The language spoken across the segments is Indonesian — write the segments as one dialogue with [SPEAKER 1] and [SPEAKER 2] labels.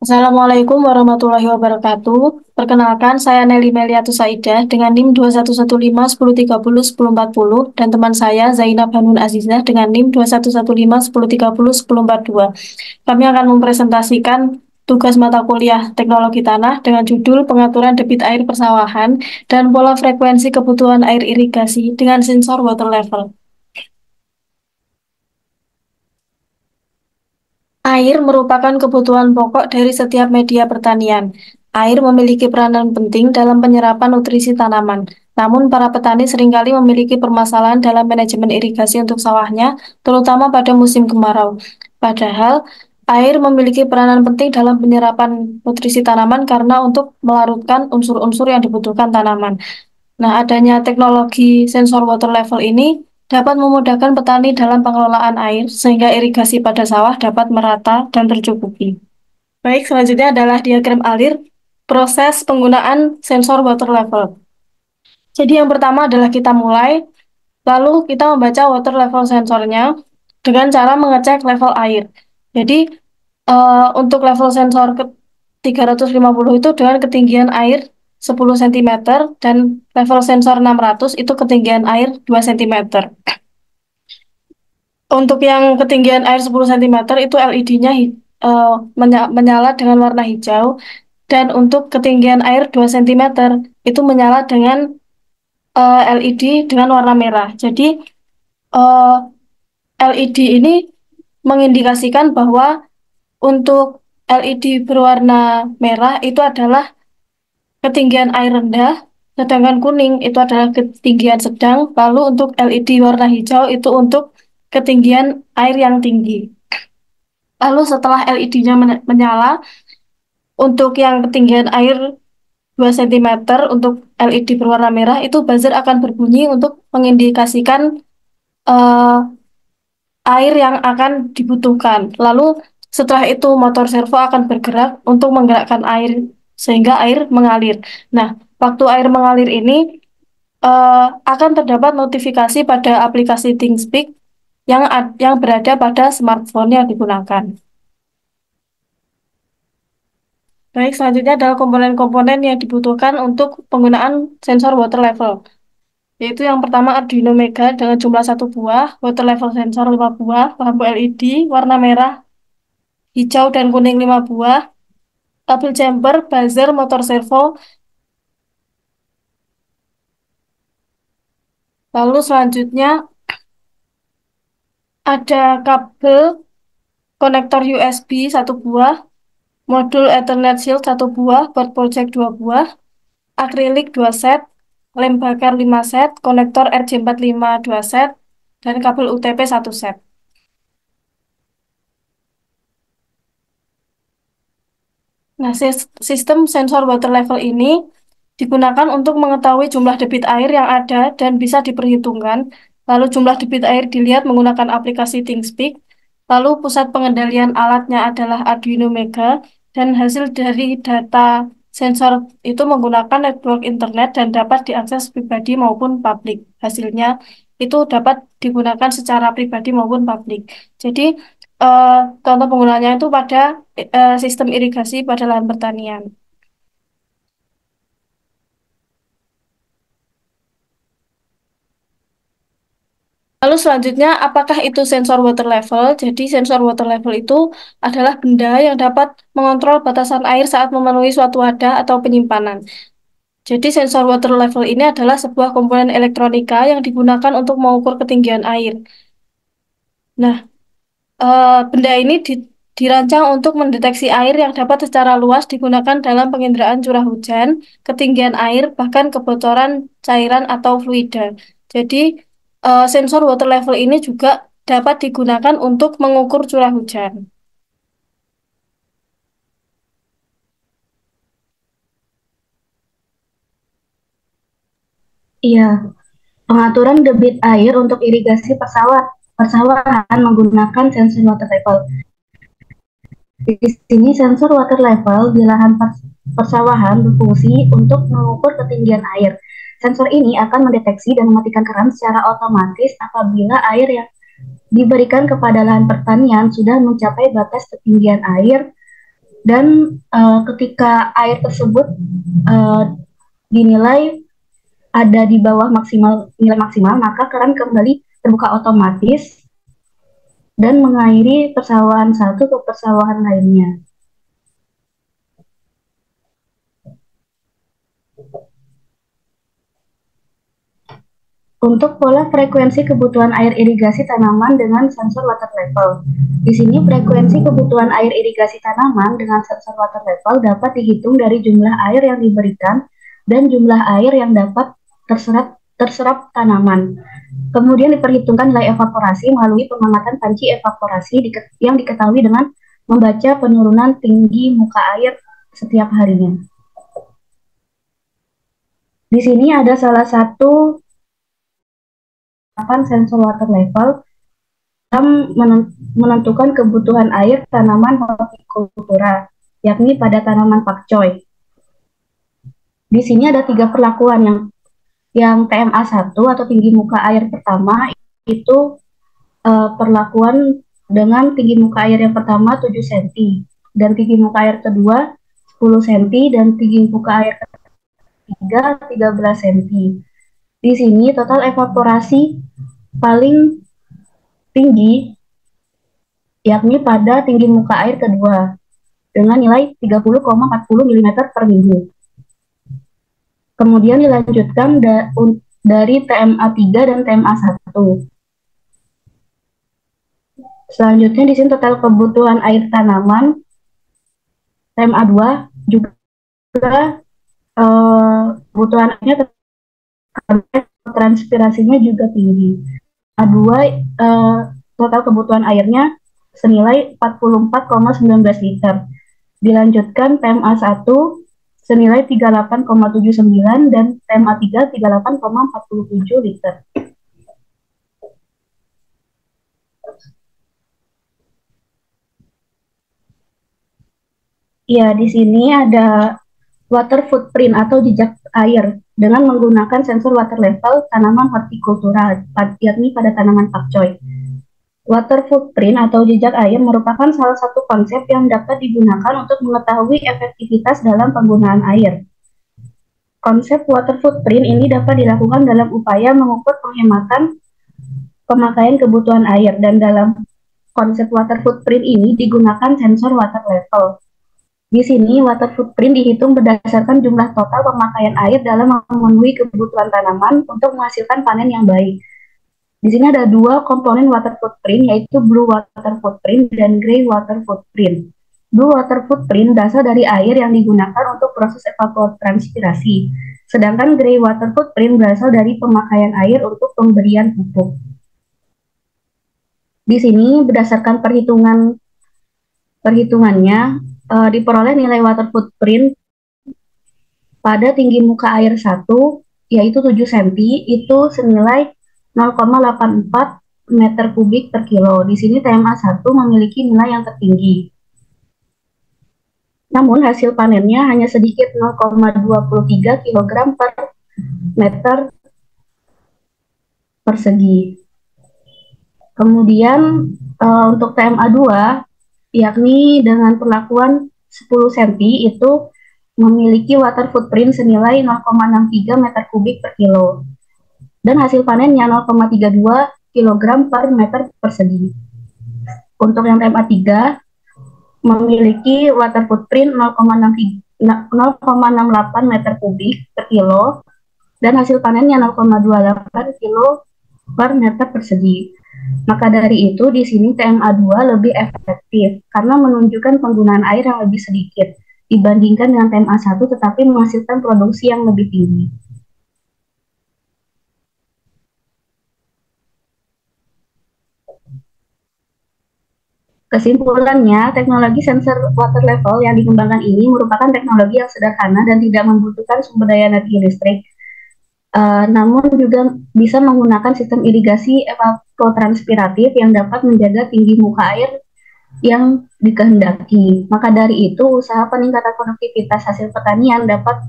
[SPEAKER 1] Assalamualaikum warahmatullahi wabarakatuh. Perkenalkan, saya Nelly Meliatu Saidah dengan NIM 2115 1030 1040 dan teman saya Zainab Hanun Azizah dengan NIM 2115 1030 1042. Kami akan mempresentasikan tugas mata kuliah Teknologi Tanah dengan judul Pengaturan Debit Air Persawahan dan Pola Frekuensi Kebutuhan Air Irigasi dengan Sensor Water Level. Air merupakan kebutuhan pokok dari setiap media pertanian. Air memiliki peranan penting dalam penyerapan nutrisi tanaman. Namun, para petani seringkali memiliki permasalahan dalam manajemen irigasi untuk sawahnya, terutama pada musim kemarau. Padahal, air memiliki peranan penting dalam penyerapan nutrisi tanaman karena untuk melarutkan unsur-unsur yang dibutuhkan tanaman. Nah, adanya teknologi sensor water level ini dapat memudahkan petani dalam pengelolaan air sehingga irigasi pada sawah dapat merata dan tercukupi. Baik, selanjutnya adalah diagram alir proses penggunaan sensor water level. Jadi yang pertama adalah kita mulai, lalu kita membaca water level sensornya dengan cara mengecek level air. Jadi untuk level sensor ke 350 itu dengan ketinggian air 10 cm dan level sensor 600 itu ketinggian air 2 cm. Untuk yang ketinggian air 10 cm itu LED-nya menyala dengan warna hijau dan untuk ketinggian air 2 cm itu menyala dengan LED dengan warna merah. Jadi eh, LED ini mengindikasikan bahwa untuk LED berwarna merah itu adalah ketinggian air rendah, sedangkan kuning itu adalah ketinggian sedang, lalu untuk LED warna hijau itu untuk ketinggian air yang tinggi. Lalu setelah LED-nya menyala, untuk yang ketinggian air 2 cm untuk LED berwarna merah, itu buzzer akan berbunyi untuk mengindikasikan eh, air yang akan dibutuhkan. Lalu setelah itu motor servo akan bergerak untuk menggerakkan air sehingga air mengalir. Nah, waktu air mengalir ini akan terdapat notifikasi pada aplikasi ThinkSpeak yang berada pada smartphone yang digunakan. Baik, selanjutnya adalah komponen-komponen yang dibutuhkan untuk penggunaan sensor water level. Yaitu yang pertama Arduino Mega dengan jumlah satu buah, water level sensor 5 buah, lampu LED, warna merah, hijau, dan kuning 5 buah, kabel jumper, buzzer, motor servo. Lalu selanjutnya ada kabel konektor USB satu buah, modul Ethernet Shield satu buah, board project 2 buah, akrilik 2 set, lem bakar 5 set, konektor RJ45 2 set, dan kabel UTP 1 set. Nah, sistem sensor water level ini digunakan untuk mengetahui jumlah debit air yang ada dan bisa diperhitungkan. Lalu jumlah debit air dilihat menggunakan aplikasi ThinkSpeak. Lalu pusat pengendalian alatnya adalah Arduino Mega dan hasil dari data sensor itu menggunakan network internet dan dapat diakses pribadi maupun publik. Hasilnya itu dapat digunakan secara pribadi maupun publik. Jadi eh, contoh penggunaannya itu pada sistem irigasi pada lahan pertanian. Lalu selanjutnya, apakah itu sensor water level? Jadi sensor water level itu adalah benda yang dapat mengontrol batasan air saat memenuhi suatu wadah atau penyimpanan. Jadi sensor water level ini adalah sebuah komponen elektronika yang digunakan untuk mengukur ketinggian air. Nah, benda ini dirancang untuk mendeteksi air yang dapat secara luas digunakan dalam penginderaan curah hujan, ketinggian air, bahkan kebocoran cairan atau fluida. Jadi, sensor water level ini juga dapat digunakan untuk mengukur curah hujan.
[SPEAKER 2] Iya, pengaturan debit air untuk irigasi persawahan menggunakan sensor water level. Di sini sensor water level di lahan persawahan berfungsi untuk mengukur ketinggian air. Sensor ini akan mendeteksi dan mematikan keran secara otomatis apabila air yang diberikan kepada lahan pertanian sudah mencapai batas ketinggian air Dan ketika air tersebut dinilai ada di bawah nilai maksimal, maka keran kembali terbuka otomatis dan mengairi persawahan satu ke persawahan lainnya. Untuk pola frekuensi kebutuhan air irigasi tanaman dengan sensor water level. Di sini frekuensi kebutuhan air irigasi tanaman dengan sensor water level dapat dihitung dari jumlah air yang diberikan dan jumlah air yang dapat terserap tanaman. Kemudian diperhitungkan nilai evaporasi melalui pengamatan panci evaporasi yang diketahui dengan membaca penurunan tinggi muka air setiap harinya. Di sini ada salah satu sensor water level dalam menentukan kebutuhan air tanaman hortikultura, yakni pada tanaman pakcoy. Di sini ada 3 perlakuan yang TMA 1 atau tinggi muka air pertama itu perlakuan dengan tinggi muka air yang pertama 7 cm dan tinggi muka air kedua 10 cm dan tinggi muka air ketiga 13 cm. Di sini total evaporasi paling tinggi yakni pada tinggi muka air kedua dengan nilai 30,40 mm per minggu. Kemudian dilanjutkan dari TMA 3 dan TMA 1. Selanjutnya di sini total kebutuhan air tanaman TMA 2 juga kebutuhan airnya transpirasinya juga tinggi. A2 total kebutuhan airnya senilai 44,19 liter. Dilanjutkan TMA 1 senilai 38,79 dan TMA 3 38,47 liter. Ya, di sini ada water footprint atau jejak air dengan menggunakan sensor water level tanaman hortikultura, yakni pada tanaman pakcoy. Water footprint atau jejak air merupakan salah satu konsep yang dapat digunakan untuk mengetahui efektivitas dalam penggunaan air. Konsep water footprint ini dapat dilakukan dalam upaya mengukur penghematan pemakaian kebutuhan air, dan dalam konsep water footprint ini digunakan sensor water level. Di sini water footprint dihitung berdasarkan jumlah total pemakaian air dalam memenuhi kebutuhan tanaman untuk menghasilkan panen yang baik. Di sini ada 2 komponen water footprint, yaitu blue water footprint dan gray water footprint. Blue water footprint berasal dari air yang digunakan untuk proses evapotranspirasi, sedangkan gray water footprint berasal dari pemakaian air untuk pemberian pupuk. Di sini berdasarkan perhitungannya diperoleh nilai water footprint pada tinggi muka air 1 yaitu 7 cm itu senilai 0,84 meter kubik per kilo. Di sini TMA 1 memiliki nilai yang tertinggi. Namun hasil panennya hanya sedikit 0,23 kg per meter persegi. Kemudian untuk TMA 2 yakni dengan perlakuan 10 cm itu memiliki water footprint senilai 0,63 meter kubik per kilo dan hasil panennya 0,32 kg per meter persegi. Untuk yang TMA 3 memiliki water footprint 0,68 meter kubik per kilo dan hasil panennya 0,28 kilo per meter persegi. Maka dari itu di sini TMA 2 lebih efektif karena menunjukkan penggunaan air yang lebih sedikit dibandingkan dengan TMA 1 tetapi menghasilkan produksi yang lebih tinggi. Kesimpulannya, teknologi sensor water level yang dikembangkan ini merupakan teknologi yang sederhana dan tidak membutuhkan sumber daya energi listrik. Namun juga bisa menggunakan sistem irigasi evapotranspiratif yang dapat menjaga tinggi muka air yang dikehendaki. Maka dari itu, usaha peningkatan produktivitas hasil pertanian dapat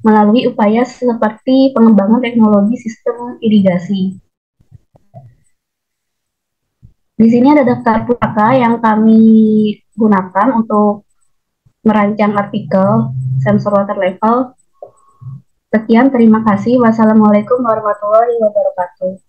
[SPEAKER 2] melalui upaya seperti pengembangan teknologi sistem irigasi. Di sini ada daftar pustaka yang kami gunakan untuk merancang artikel sensor water level. Sekian, terima kasih. Wassalamualaikum warahmatullahi wabarakatuh.